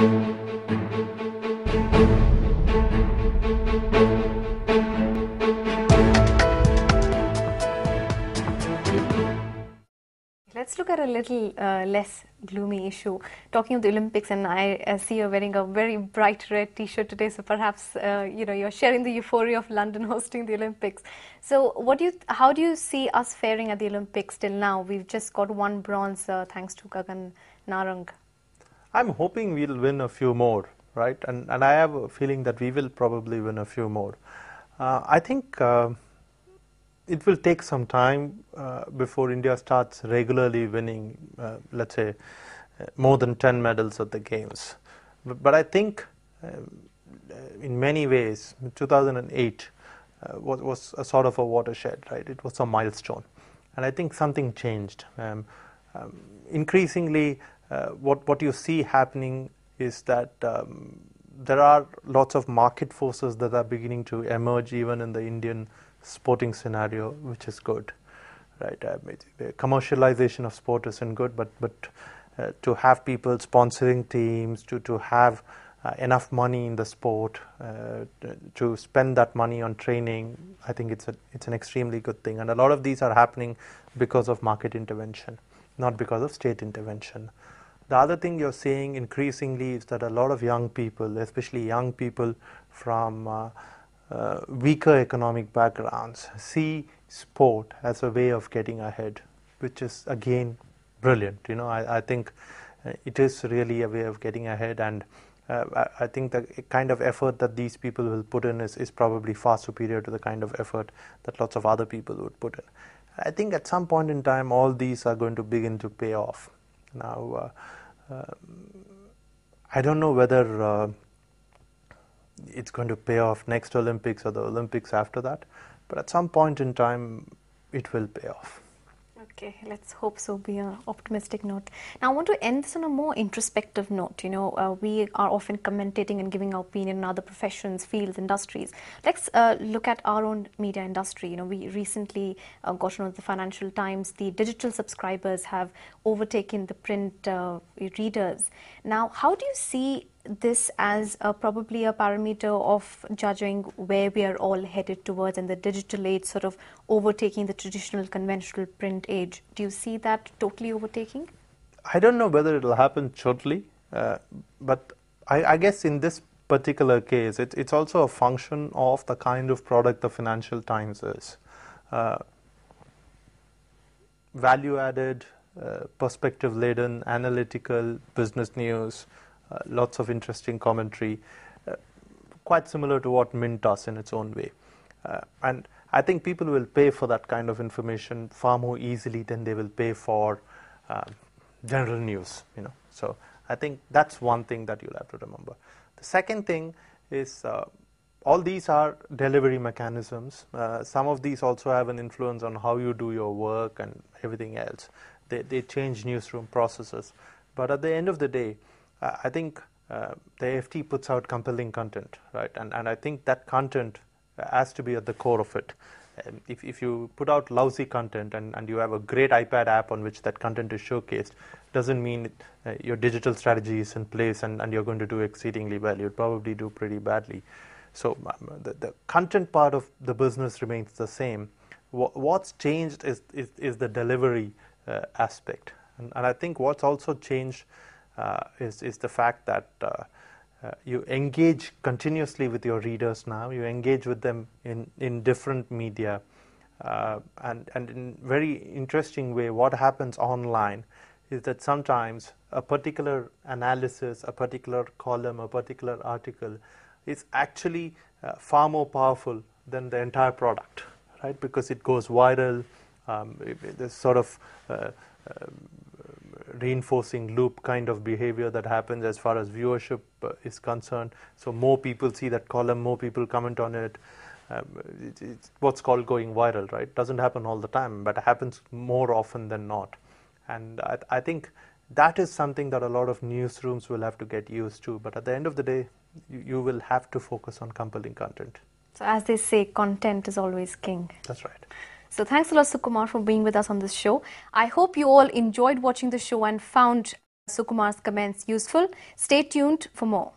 Let's look at a little less gloomy issue. Talking of the Olympics, and I see you're wearing a very bright red T-shirt today, so perhaps you're sharing the euphoria of London hosting the Olympics. So, how do you see us faring at the Olympics till now? We've just got one bronze thanks to Gagan Narang. I'm hoping we'll win a few more, right? And I have a feeling that we will probably win a few more. I think it will take some time before India starts regularly winning, let's say, more than 10 medals at the Games. But I think in many ways, 2008 was a sort of a watershed, right? It was a milestone. And I think something changed. Increasingly, what you see happening is that there are lots of market forces that are beginning to emerge even in the Indian sporting scenario, which is good, right? Commercialization of sport isn't good, but to have people sponsoring teams, to have enough money in the sport, to spend that money on training, I think it's an extremely good thing. And a lot of these are happening because of market intervention, not because of state intervention. The other thing you're seeing increasingly is that a lot of young people, especially young people from weaker economic backgrounds, see sport as a way of getting ahead, which is again brilliant. I think it is really a way of getting ahead, and I think the kind of effort that these people will put in is probably far superior to the kind of effort that lots of other people would put in. I think at some point in time all these are going to begin to pay off. Now I don't know whether it's going to pay off next Olympics or the Olympics after that, but at some point in time it will pay off. Okay, let's hope so, be an optimistic note. Now I want to end this on a more introspective note. We are often commentating and giving our opinion on other professions, fields, industries. Let's look at our own media industry. We recently got to know the Financial Times, the digital subscribers have overtaken the print readers. Now, how do you see this as probably a parameter of judging where we are all headed towards, and the digital age sort of overtaking the traditional conventional print age? Do you see that totally overtaking? I don't know whether it will happen shortly, but I guess in this particular case it's also a function of the kind of product the Financial Times is. Value added, perspective laden, analytical, business news, lots of interesting commentary, quite similar to what Mint does in its own way. And I think people will pay for that kind of information far more easily than they will pay for general news. So I think that's one thing that you'll have to remember. The second thing is all these are delivery mechanisms. Some of these also have an influence on how you do your work and everything else. They change newsroom processes. But at the end of the day, I think the FT puts out compelling content, right? And I think that content has to be at the core of it. If you put out lousy content and you have a great iPad app on which that content is showcased, doesn't mean your digital strategy is in place and you're going to do exceedingly well. You'd probably do pretty badly. So the content part of the business remains the same. What's changed is the delivery aspect. And I think what's also changed is the fact that you engage continuously with your readers now. You engage with them in different media. And in a very interesting way, what happens online is that sometimes a particular analysis, a particular column, a particular article is actually far more powerful than the entire product, right? Because it goes viral. There's sort of reinforcing loop kind of behavior that happens as far as viewership is concerned. So more people see that column, more people comment on it. It's what's called going viral, right? Doesn't happen all the time, but it happens more often than not. And I think that is something that a lot of newsrooms will have to get used to. But at the end of the day, you will have to focus on compelling content. So as they say, content is always king. That's right. So thanks a lot, Sukumar, for being with us on this show. I hope you all enjoyed watching the show and found Sukumar's comments useful. Stay tuned for more.